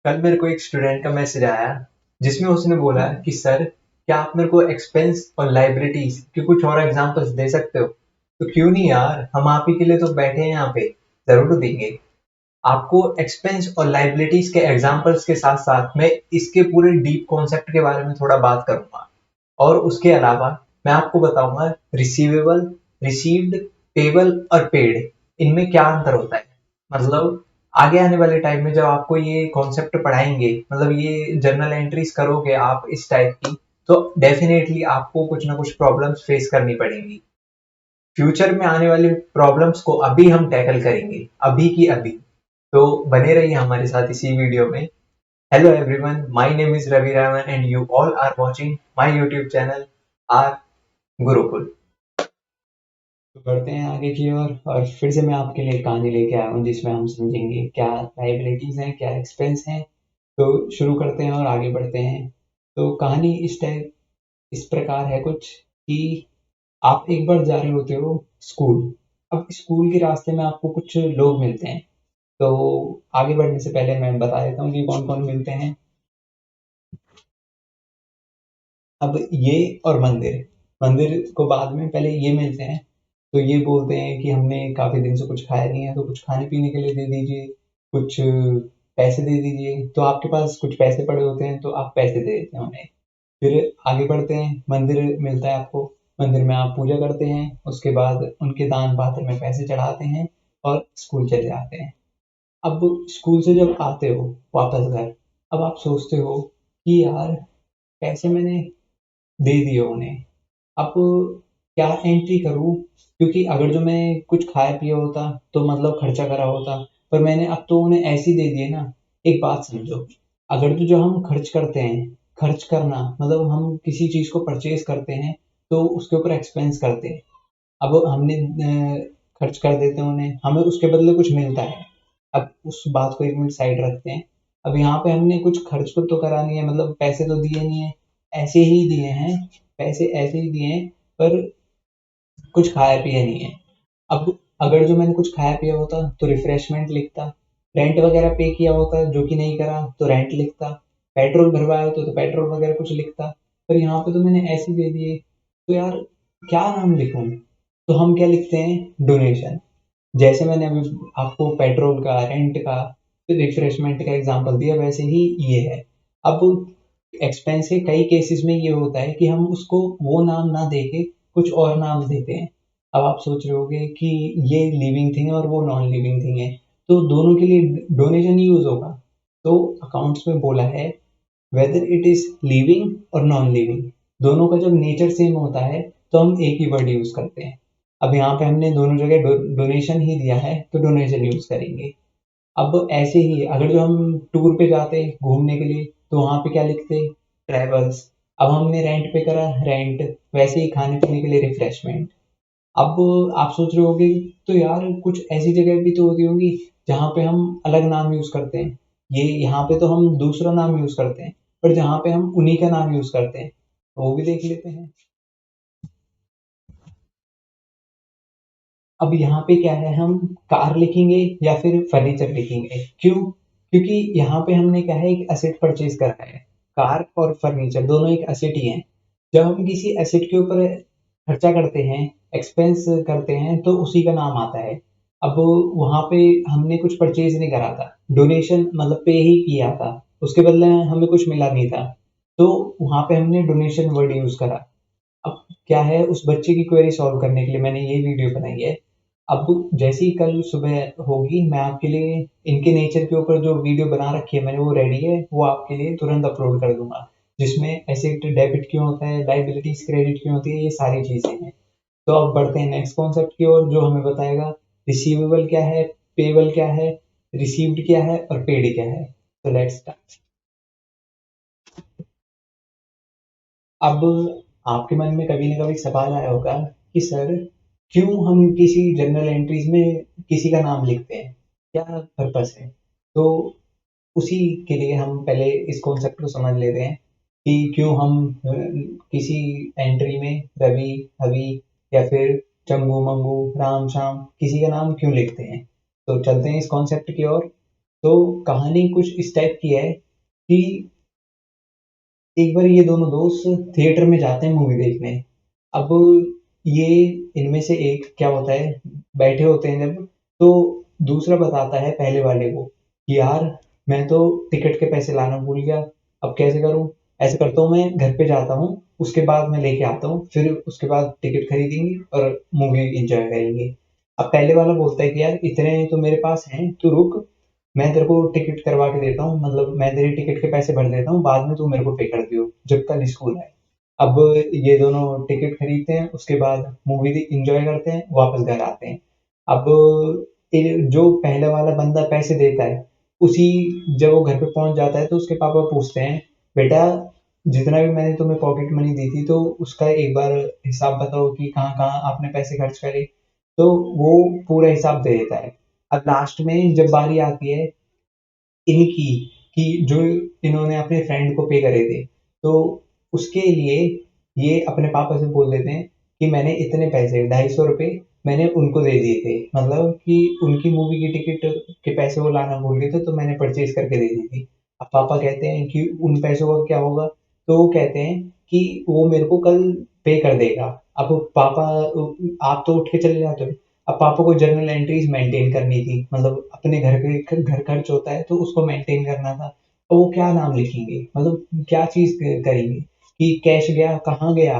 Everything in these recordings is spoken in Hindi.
कल मेरे को एक स्टूडेंट का मैसेज आया जिसमें उसने बोला कि सर क्या आप मेरे को एक्सपेंस और लाइबिलिटीज के कुछ और एग्जांपल्स दे सकते हो। तो क्यों नहीं यार, हम आप ही के लिए तो बैठे हैं यहाँ पे, जरूर देंगे। आपको एक्सपेंस और लाइबिलिटीज के एग्जांपल्स के साथ साथ मैं इसके पूरे डीप कॉन्सेप्ट के बारे में थोड़ा बात करूंगा। और उसके अलावा मैं आपको बताऊंगा रिसीवेबल, रिसीव्ड, पेबल और पेड, इनमें क्या अंतर होता है। मतलब आगे आने वाले टाइम में जब आपको ये कॉन्सेप्ट पढ़ाएंगे, मतलब ये जर्नल एंट्रीज करोगे आप इस टाइप की, तो डेफिनेटली आपको कुछ ना कुछ प्रॉब्लम्स फेस करनी पड़ेंगी। फ्यूचर में आने वाली प्रॉब्लम्स को अभी हम टैकल करेंगे, अभी की अभी। तो बने रहिए हमारे साथ इसी वीडियो में। Hello everyone, my name is Ravi Raman and you all are watching my YouTube channel R Gurukul. तो बढ़ते हैं आगे की ओर और फिर से मैं आपके लिए कहानी लेके आया हूँ जिसमें हम समझेंगे क्या लाइबिलिटीज हैं, क्या एक्सपेंस हैं। तो शुरू करते हैं और आगे बढ़ते हैं। तो कहानी इस प्रकार है कुछ कि आप एक बार जा रहे होते हो स्कूल। अब स्कूल के रास्ते में आपको कुछ लोग मिलते हैं। तो आगे बढ़ने से पहले मैं बता देता हूँ कि कौन कौन मिलते हैं। अब ये और मंदिर, मंदिर को बाद में, पहले ये मिलते हैं। तो ये बोलते हैं कि हमने काफी दिन से कुछ खाया नहीं है, तो कुछ खाने पीने के लिए दे दीजिए, कुछ पैसे दे दीजिए। तो आपके पास कुछ पैसे पड़े होते हैं तो आप पैसे दे देते हैं उन्हें। फिर आगे बढ़ते हैं, मंदिर मिलता है आपको। मंदिर में आप पूजा करते हैं, उसके बाद उनके दान पात्र में पैसे चढ़ाते हैं और स्कूल चले जाते हैं। अब स्कूल से जब आते हो वापस घर, अब आप सोचते हो कि यार पैसे मैंने दे दिए उन्हें, अब क्या एंट्री करूँ? क्योंकि अगर जो मैं कुछ खाया पिया होता तो मतलब खर्चा करा होता, पर मैंने अब तो उन्हें ऐसे ही दे दिए ना। एक बात समझो, अगर तो जो हम खर्च करते हैं, खर्च करना मतलब हम किसी चीज को परचेज करते हैं तो उसके ऊपर एक्सपेंस करते हैं। अब हमने खर्च कर देते हैं उन्हें, हमें उसके बदले कुछ मिलता है। अब उस बात को एक मिनट साइड रखते हैं। अब यहाँ पे हमने कुछ खर्च तो करा नहीं है, मतलब पैसे तो दिए नहीं है, ऐसे ही दिए हैं। पैसे ऐसे ही दिए हैं, पर कुछ खाया पिया नहीं है। अब अगर जो मैंने कुछ खाया पिया होता तो रिफ्रेशमेंट लिखता, रेंट वगैरह पे किया होता जो कि नहीं करा तो रेंट लिखता, पेट्रोल भरवाया होता तो पेट्रोल वगैरह कुछ लिखता। पर यहाँ पे तो मैंने ऐसे दे दिए, तो यार क्या नाम लिखूं? तो हम क्या लिखते हैं? डोनेशन। जैसे मैंने अभी आपको पेट्रोल का, रेंट का, रिफ्रेशमेंट का एग्जांपल दिया, वैसे ही ये है। अब एक्सपेंस के कई केसेस में ये होता है कि हम उसको वो नाम ना देके कुछ और नाम देते हैं। अब आप सोच रहे होगे कि ये लिविंग थिंग है और वो नॉन लिविंग थिंग है, तो दोनों के लिए डोनेशन ही यूज होगा। तो अकाउंट्स में बोला है वेदर इट इज लिविंग और नॉन लिविंग, दोनों का जब नेचर सेम होता है तो हम एक ही वर्ड यूज करते हैं। अब यहाँ पे हमने दोनों जगह डोनेशन ही दिया है तो डोनेशन यूज करेंगे। अब ऐसे ही अगर जो हम टूर पे जाते घूमने के लिए तो वहां पे क्या लिखते? ट्रेवल्स। अब हमने रेंट पे करा रेंट, वैसे ही खाने पीने के लिए रिफ्रेशमेंट। अब आप सोच रहे होगे तो यार कुछ ऐसी जगह भी तो होती होंगी जहाँ पे हम अलग नाम यूज करते हैं। ये यहाँ पे तो हम दूसरा नाम यूज करते हैं, पर जहाँ पे हम उन्हीं का नाम यूज करते हैं वो भी देख लेते हैं। अब यहाँ पे क्या है, हम कार लिखेंगे या फिर फर्नीचर लिखेंगे? क्यों? क्योंकि यहाँ पे हमने क्या है, एक एसेट परचेज करा है। कार और फर्नीचर दोनों एक एसेट ही हैं। जब हम किसी एसेट के ऊपर खर्चा करते हैं, एक्सपेंस करते हैं, तो उसी का नाम आता है। अब वहां पे हमने कुछ परचेज नहीं करा था, डोनेशन मतलब पे ही किया था, उसके बदले हमें कुछ मिला नहीं था, तो वहां पे हमने डोनेशन वर्ड यूज करा। अब क्या है, उस बच्चे की क्वेरी सॉल्व करने के लिए मैंने ये वीडियो बनाई है। अब जैसे ही कल सुबह होगी, मैं आपके लिए इनके नेचर के ऊपर जो वीडियो बना रखी है मैंने, वो रेडी है, वो आपके लिए तुरंत अपलोड कर दूंगा। जिसमें एसेट डेबिट क्यों होता है, लाइबिलिटीज क्रेडिट क्यों होती है, ये सारी चीजें हैं। तो अब बढ़ते हैं नेक्स्ट कॉन्सेप्ट की ओर, जो हमें बताएगा रिसीवेबल क्या है, पेबल क्या है, रिसीव्ड क्या है और पेड क्या है। तो लेट्स स्टार्ट। अब आपके मन में कभी ना कभी सवाल आया होगा कि सर क्यों हम किसी जर्नल एंट्रीज में किसी का नाम लिखते हैं, क्या पर्पस है? तो उसी के लिए हम पहले इस कॉन्सेप्ट को समझ लेते हैं कि क्यों हम किसी एंट्री में रवि, हवि या फिर चंगू मंगू, राम शाम किसी का नाम क्यों लिखते हैं। तो चलते हैं इस कॉन्सेप्ट की ओर। तो कहानी कुछ इस टाइप की है कि एक बार ये दोनों दोस्त थिएटर में जाते हैं मूवी देखने। अब ये इनमें से एक क्या होता है, बैठे होते हैं जब, तो दूसरा बताता है पहले वाले को कि यार मैं तो टिकट के पैसे लाना भूल गया, अब कैसे करूं? ऐसे करता हूँ, मैं घर पे जाता हूँ, उसके बाद मैं लेके आता हूँ, फिर उसके बाद टिकट खरीदेंगे और मूवी एंजॉय करेंगे। अब पहले वाला बोलता है कि यार इतने तो मेरे पास हैं, तू रुक, मैं तेरे को टिकट करवा के देता हूँ, मतलब मैं तेरी टिकट के पैसे भर देता हूँ, बाद में तू मेरे को पे कर दियो जब कल स्कूल आए। अब ये दोनों टिकट खरीदते हैं, उसके बाद मूवी एंजॉय करते हैं, वापस घर आते हैं। अब जो पहले वाला बंदा पैसे देता है, उसी जब वो घर पे पहुंच जाता है तो उसके पापा पूछते हैं, बेटा जितना भी मैंने तुम्हें पॉकेट मनी दी थी तो उसका एक बार हिसाब बताओ कि कहाँ कहाँ आपने पैसे खर्च करे। तो वो पूरा हिसाब दे देता है। अब लास्ट में जब बारी आती है इनकी, कि जो इन्होंने अपने फ्रेंड को पे करे थे, तो उसके लिए ये अपने पापा से बोल देते हैं कि मैंने इतने पैसे 250 रुपये मैंने उनको दे दिए थे, मतलब कि उनकी मूवी की टिकट के पैसे वो लाना भूल गए थे तो मैंने परचेज करके दे दी थी। अब पापा कहते हैं कि उन पैसों का क्या होगा? तो वो कहते हैं कि वो मेरे को कल पे कर देगा। अब पापा, आप तो उठ के चले जाते हो। अब पापा को जर्नल एंट्रीज मेंटेन करनी थी, मतलब अपने घर खर्च होता है तो उसको मेंटेन करना था। तो वो क्या नाम लिखेंगे, मतलब क्या चीज करेंगे कि कैश गया कहाँ गया,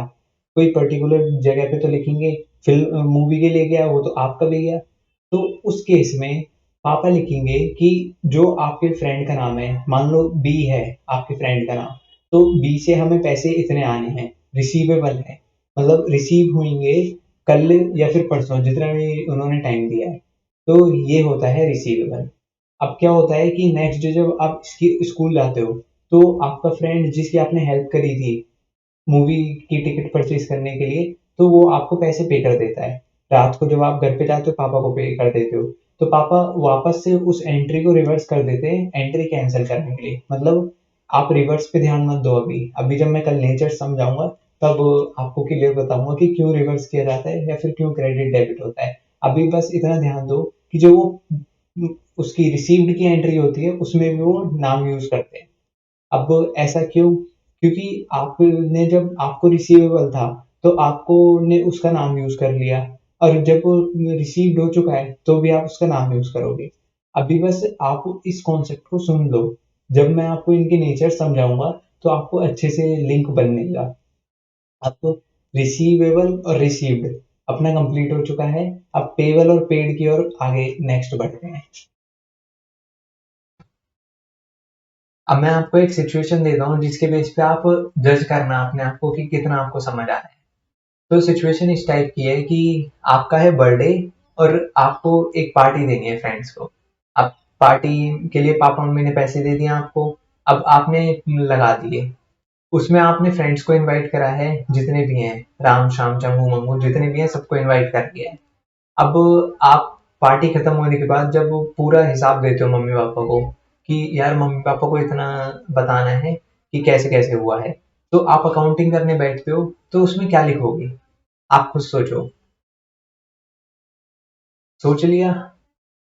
कोई पर्टिकुलर जगह पे तो लिखेंगे। फिल्म मूवी के लिए गया वो तो आपका भी गया। तो उस केस में पापा लिखेंगे कि जो आपके फ्रेंड का नाम है, मान लो बी है आपके फ्रेंड का नाम, तो बी से हमें पैसे इतने आने हैं, रिसीवेबल है, मतलब रिसीव होंगे कल या फिर परसों, जितना भी उन्होंने टाइम दिया है। तो ये होता है रिसीवेबल। अब क्या होता है कि नेक्स्ट डे जब आप स्कूल जाते हो, तो आपका फ्रेंड जिसकी आपने हेल्प करी थी मूवी की टिकट परचेज करने के लिए, तो वो आपको पैसे पे कर देता है। रात को जब आप घर पे जाते हो पापा को पे कर देते हो, तो पापा वापस से उस एंट्री को रिवर्स कर देते हैं एंट्री कैंसिल करने के लिए। मतलब आप रिवर्स पे ध्यान मत दो, अभी अभी जब मैं कल नेचर समझाऊंगा तब आपको क्लियर बताऊंगा कि क्यों रिवर्स किया जाता है या फिर क्यों क्रेडिट डेबिट होता है। अभी बस इतना ध्यान दो कि जो वो उसकी रिसीव्ड की एंट्री होती है उसमें भी वो नाम यूज करते हैं। अब ऐसा क्यों? क्योंकि आपने जब आपको रिसीवेबल था तो आपको ने उसका नाम यूज कर लिया, और जब रिसीव्ड हो चुका है तो भी आप उसका नाम यूज करोगे। अभी बस आप इस कॉन्सेप्ट को सुन लो, जब मैं आपको इनके नेचर समझाऊंगा तो आपको अच्छे से लिंक बननेगा। अब रिसीवेबल और रिसीव्ड अपना कंप्लीट हो चुका है। अब पेबल और पेड की ओर आगे नेक्स्ट बढ़ते हैं। अब मैं आपको एक सिचुएशन देता हूँ जिसके बेस पे आप जज करना अपने आप को कि कितना आपको समझ आ रहा है। तो सिचुएशन इस टाइप की है कि आपका है बर्थडे और आपको एक पार्टी देनी है फ्रेंड्स को। अब पार्टी के लिए पापा मम्मी ने पैसे दे दिए आपको, अब आपने लगा दिए। उसमें आपने फ्रेंड्स को इनवाइट करा है, जितने भी हैं राम शाम चंगू मंगू जितने भी हैं सबको इनवाइट कर दिया है। अब आप पार्टी खत्म होने के बाद जब वो पूरा हिसाब देते हो मम्मी पापा को कि यार मम्मी पापा को इतना बताना है कि कैसे कैसे हुआ है, तो आप अकाउंटिंग करने बैठते हो, तो उसमें क्या लिखोगे? आप खुद सोचो। सोच लिया?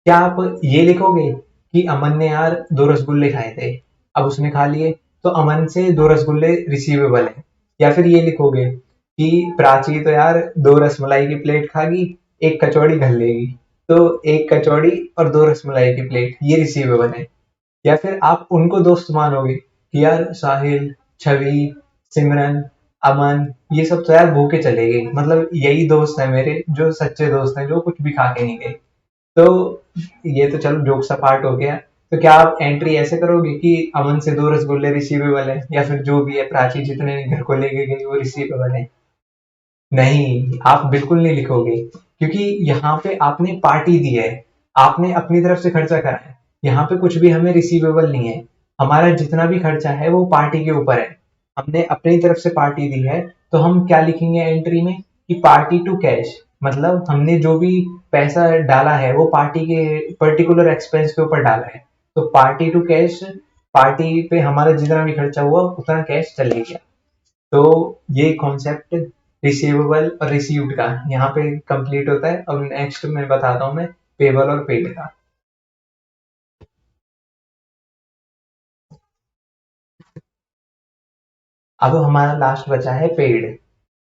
क्या आप ये लिखोगे कि अमन ने यार 2 रसगुल्ले खाए थे, अब उसने खा लिए, तो अमन से 2 रसगुल्ले रिसीवेबल है? या फिर ये लिखोगे कि प्राची तो यार 2 रसमलाई की प्लेट खागी, एक कचौड़ी घर लेगी, तो एक कचौड़ी और 2 रसमलाई की प्लेट ये रिसीवेबल है? या फिर आप उनको दोस्त मानोगे कि यार साहिल, छवि, सिमरन, अमन ये सब तो यार भूखे चले गए, मतलब यही दोस्त है मेरे जो सच्चे दोस्त हैं जो कुछ भी खा के नहीं गए। तो ये तो चलो जोक सा पार्ट हो गया। तो क्या आप एंट्री ऐसे करोगे कि अमन से 2 रसगुल्ले रिसीवेबल है, या फिर जो भी है प्राची जितने घर को लेके गई वो रिसीवेबल है? नहीं, आप बिल्कुल नहीं लिखोगे, क्योंकि यहाँ पे आपने पार्टी दी है, आपने अपनी तरफ से खर्चा करा है। यहाँ पे कुछ भी हमें रिसीवेबल नहीं है। हमारा जितना भी खर्चा है वो पार्टी के ऊपर है। हमने अपनी तरफ से पार्टी दी है, तो हम क्या लिखेंगे एंट्री में कि पार्टी टू कैश, मतलब हमने जो भी पैसा डाला है वो पार्टी के पर्टिकुलर एक्सपेंस के ऊपर डाला है। तो पार्टी टू कैश, पार्टी पे हमारा जितना भी खर्चा हुआ उतना कैश चले गया। तो ये कॉन्सेप्ट रिसीवेबल और रिसीव्ड का यहाँ पे कंप्लीट होता है। अब नेक्स्ट मैं बताता हूँ मैं पेबल और पेड का। अब हमारा लास्ट बचा है पेड।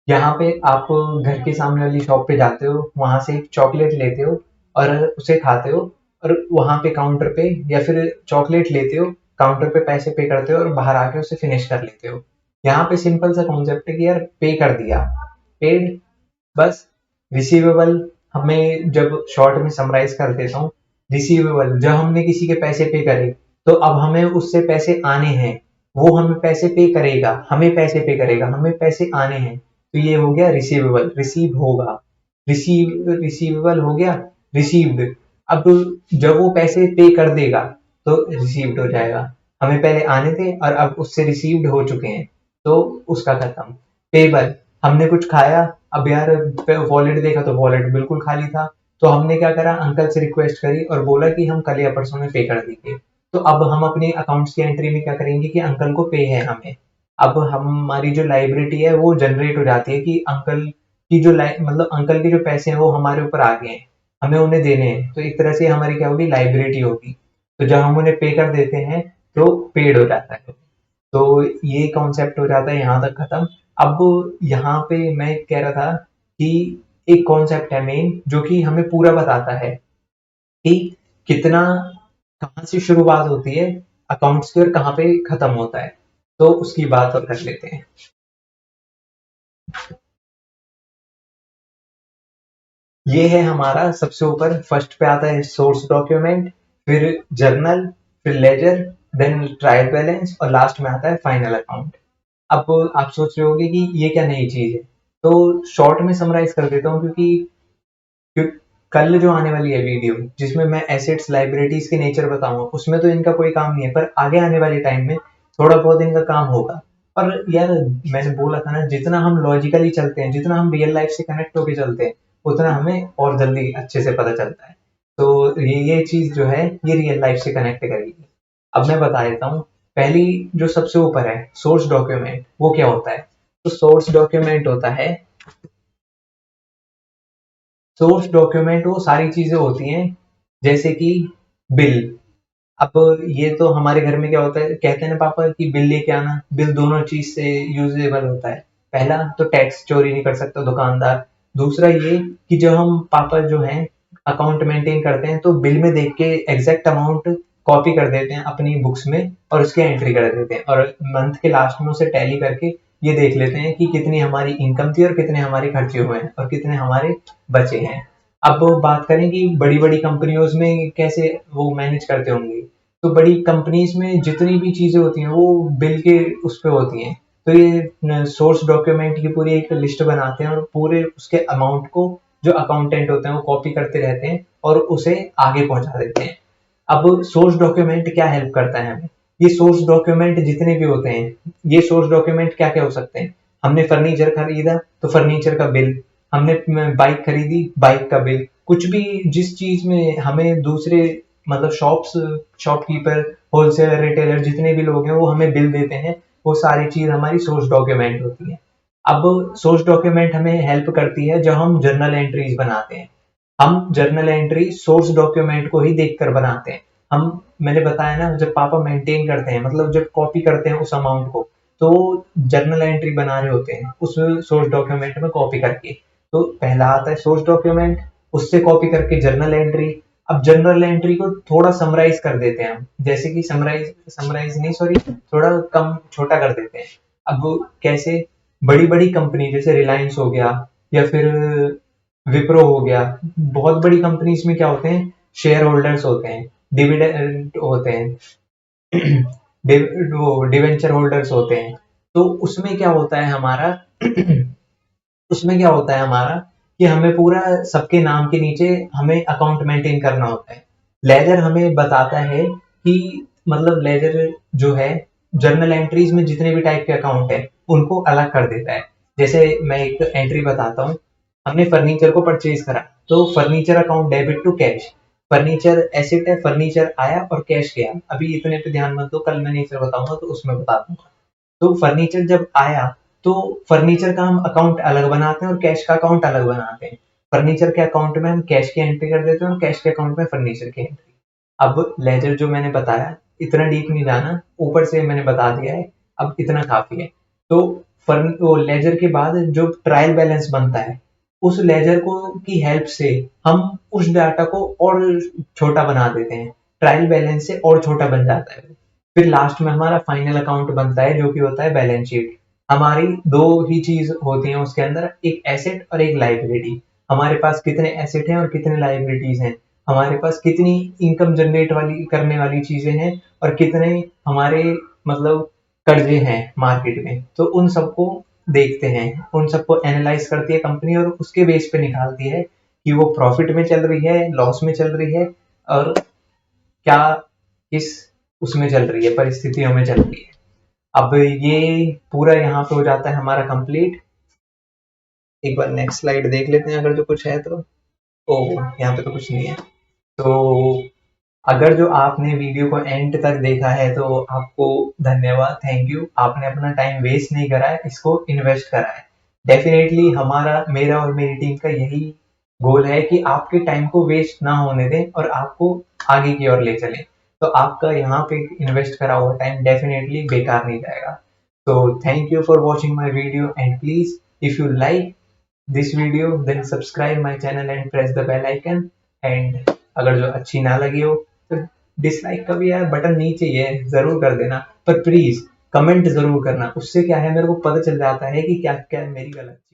यहाँ पे आप घर के सामने वाली शॉप पे जाते हो, वहां से एक चॉकलेट लेते हो और उसे खाते हो, और वहां पे काउंटर पे या फिर चॉकलेट लेते हो, काउंटर पे पैसे पे करते हो और बाहर आके उसे फिनिश कर लेते हो। यहाँ पे सिंपल सा कॉन्सेप्ट है कि यार पे कर दिया, पेड, बस। रिसीवेबल, हमें जब शॉर्ट में समराइज कर देता हूँ, रिसीवेबल जब हमने किसी के पैसे पे करे, तो अब हमें उससे पैसे आने हैं, वो हमें पैसे पे करेगा, हमें पैसे पे करेगा, हमें पैसे आने हैं, तो ये हो गया रिसीवेबल, रिसीव होगा। रिसीवेबल हो गया, रिसीव्ड। अब जब वो पैसे पे कर देगा तो रिसीव्ड हो जाएगा। हमें पहले आने थे और अब उससे रिसीव्ड हो चुके हैं, तो उसका खत्म। पेबल, हमने कुछ खाया, अब यार वॉलेट देखा तो वॉलेट बिल्कुल खाली था, तो हमने क्या करा, अंकल से रिक्वेस्ट करी और बोला कि हम कल या परसों में पे कर देंगे। तो अब हम अपने अकाउंट्स की एंट्री में क्या करेंगे कि अंकल को पे है हमें। अब हमारी जो लाइबिलिटी है वो जनरेट हो जाती है कि अंकल की जो मतलब अंकल के जो पैसे हैं वो हमारे ऊपर आ गए हैं, हमें उन्हें देने हैं, तो एक तरह से हमारी क्या होगी, लाइबिलिटी होगी। तो जब हम उन्हें पे कर देते हैं तो पेड हो जाता है। तो ये कॉन्सेप्ट हो जाता है यहाँ तक खत्म। अब यहाँ पे मैं कह रहा था कि एक कॉन्सेप्ट है मेन जो कि हमें पूरा बताता है कि कितना, कहाँ से शुरुआत होती है अकाउंट्स की और कहाँ पे खत्म होता है, तो उसकी बात और कर लेते हैं। ये है हमारा सबसे ऊपर, फर्स्ट पे आता है सोर्स डॉक्यूमेंट, फिर जर्नल, फिर लेजर, देन ट्रायल बैलेंस और लास्ट में आता है फाइनल अकाउंट। अब आप सोच रहे होंगे कि ये क्या नई चीज है, तो शॉर्ट में समराइज कर देता हूँ, क्योंकि कल जो आने वाली है वीडियो जिसमें मैं एसेट्स लाइबिलिटीज के नेचर बताऊंगा, उसमें तो इनका कोई काम नहीं है, पर आगे आने वाले टाइम में थोड़ा बहुत इनका काम होगा। और यार, मैंने बोला था ना, जितना हम लॉजिकली चलते हैं, जितना हम रियल लाइफ से कनेक्ट होके चलते हैं, उतना हमें और जल्दी अच्छे से पता चलता है। तो ये चीज जो है ये रियल लाइफ से कनेक्ट करेगी। अब मैं बता देता हूँ। पहली जो सबसे ऊपर है सोर्स डॉक्यूमेंट, वो क्या होता है? तो सोर्स डॉक्यूमेंट होता है, सोर्स डॉक्यूमेंट वो सारी चीजें होती हैं जैसे कि बिल। अब ये तो हमारे घर में क्या होता है, कहते हैं ना पापा कि बिल लेके आना, बिल दोनों चीज से यूजेबल होता है। पहला तो टैक्स चोरी नहीं कर सकता दुकानदार। दूसरा ये कि जब हम पापा जो हैं अकाउंट मेंटेन करते हैं, तो बिल में देख के एग्जैक्ट अमाउंट कॉपी कर देते हैं अपनी बुक्स में और उसके एंट्री कर देते हैं, और मंथ के लास्ट में उसे टैली करके ये देख लेते हैं कि कितनी हमारी इनकम थी और कितने हमारे खर्चे हुए हैं और कितने हमारे बचे हैं। अब बात करें कि बड़ी बड़ी कंपनियों में कैसे वो मैनेज करते होंगे, तो बड़ी कंपनीज में जितनी भी चीजें होती हैं वो बिल के उस पे होती हैं। तो ये सोर्स डॉक्यूमेंट की पूरी एक लिस्ट बनाते हैं और पूरे उसके अमाउंट को जो अकाउंटेंट होते हैं वो कॉपी करते रहते हैं और उसे आगे पहुंचा देते हैं। अब सोर्स डॉक्यूमेंट क्या हेल्प करता है हमें? ये सोर्स डॉक्यूमेंट जितने भी होते हैं, ये सोर्स डॉक्यूमेंट क्या क्या हो सकते हैं? हमने फर्नीचर खरीदा तो फर्नीचर का बिल, हमने बाइक खरीदी, बाइक का बिल, कुछ भी जिस चीज में हमें दूसरे मतलब शॉपकीपर, होलसेलर, रिटेलर जितने भी लोग हैं वो हमें बिल देते हैं, वो सारी चीज हमारी सोर्स डॉक्यूमेंट होती है। अब सोर्स डॉक्यूमेंट हमें हेल्प करती है जब हम जर्नल एंट्रीज बनाते हैं। हम जर्नल एंट्री सोर्स डॉक्यूमेंट को ही देखकर बनाते हैं। हम, मैंने बताया ना, जब पापा मेंटेन करते हैं, मतलब जब कॉपी करते हैं उस अमाउंट को, तो जर्नल एंट्री बना रहे होते हैं उस सोर्स डॉक्यूमेंट में कॉपी करके। तो पहला आता है सोर्स डॉक्यूमेंट, उससे कॉपी करके जर्नल एंट्री। अब जर्नल एंट्री को थोड़ा समराइज कर देते हैं हम, जैसे कि समराइज समराइज नहीं, सॉरी, थोड़ा कम छोटा कर देते हैं। अब कैसे? बड़ी बड़ी कंपनी जैसे रिलायंस हो गया या फिर विप्रो हो गया, बहुत बड़ी कंपनीज में क्या होते हैं, शेयर होल्डर्स होते हैं, डिविडेंड होते हैं, वो डिवेंचर होल्डर्स होते हैं। तो उसमें क्या होता है हमारा, उसमें क्या होता है हमारा कि हमें पूरा सबके नाम के नीचे हमें अकाउंट मेंटेन करना होता है। लेजर हमें बताता है कि मतलब लेजर जो है जर्नल एंट्रीज में जितने भी टाइप के अकाउंट है उनको अलग कर देता है। जैसे मैं एक एंट्री बताता हूँ, हमने फर्नीचर को परचेज करा, तो furniture account debit to cash, furniture asset है, फर्नीचर आया और कैश गया। अभी इतने पे ध्यान मत दो, कल मैं नेचर बताऊंगा तो उसमें बता दूंगा। तो फर्नीचर जब आया, तो फर्नीचर का हम अकाउंट अलग बनाते हैं और कैश का अकाउंट अलग बनाते हैं। फर्नीचर के अकाउंट में हम कैश की एंट्री कर देते हैं और कैश के अकाउंट में फर्नीचर की एंट्री। अब लेजर जो मैंने बताया, इतना डीप नहीं जाना, ऊपर से मैंने बता दिया है, अब इतना काफी है। तो वो लेजर के बाद जो ट्रायल बैलेंस बनता है, उस लेजर को की हेल्प से हम उस डाटा को और छोटा बना देते हैं, ट्रायल बैलेंस से और छोटा बन जाता है। फिर लास्ट में हमारा फाइनल अकाउंट बनता है जो कि होता है बैलेंस शीट। हमारी दो ही चीज होती हैं उसके अंदर, एक एसेट और एक लाइबिलिटी। हमारे पास कितने एसेट हैं और कितने लाइबिलिटीज हैं, हमारे पास कितनी इनकम जनरेट वाली करने वाली चीजें हैं और कितने हमारे मतलब कर्जे हैं मार्केट में। तो उन सबको देखते हैं, उन सबको एनालाइज करती है कंपनी और उसके बेस पे निकालती है कि वो प्रॉफिट में चल रही है, लॉस में चल रही है, और क्या किस उसमें चल रही है, परिस्थितियों में चल रही है। अब ये पूरा यहाँ पे हो जाता है हमारा कंप्लीट। एक बार नेक्स्ट स्लाइड देख लेते हैं अगर जो कुछ है तो। ओ, यहाँ पे तो कुछ नहीं है। तो अगर जो आपने वीडियो को एंड तक देखा है तो आपको धन्यवाद, थैंक यू। आपने अपना टाइम वेस्ट नहीं करा है, इसको इन्वेस्ट करा है। डेफिनेटली हमारा, मेरा और मेरी टीम का यही गोल है कि आपके टाइम को वेस्ट ना होने दें और आपको आगे की ओर ले चलें। तो आपका यहाँ पे इन्वेस्ट करा हुआ टाइम डेफिनेटली बेकार नहीं जाएगा। तो thank you for watching my video and please if you like this video then subscribe my channel and press the bell icon। and अगर जो अच्छी ना लगी हो तो डिसलाइक का भी यार बटन नीचे ही है, जरूर कर देना, पर प्लीज कमेंट जरूर करना। उससे क्या है, मेरे को पता चल जाता है कि क्या क्या मेरी गलती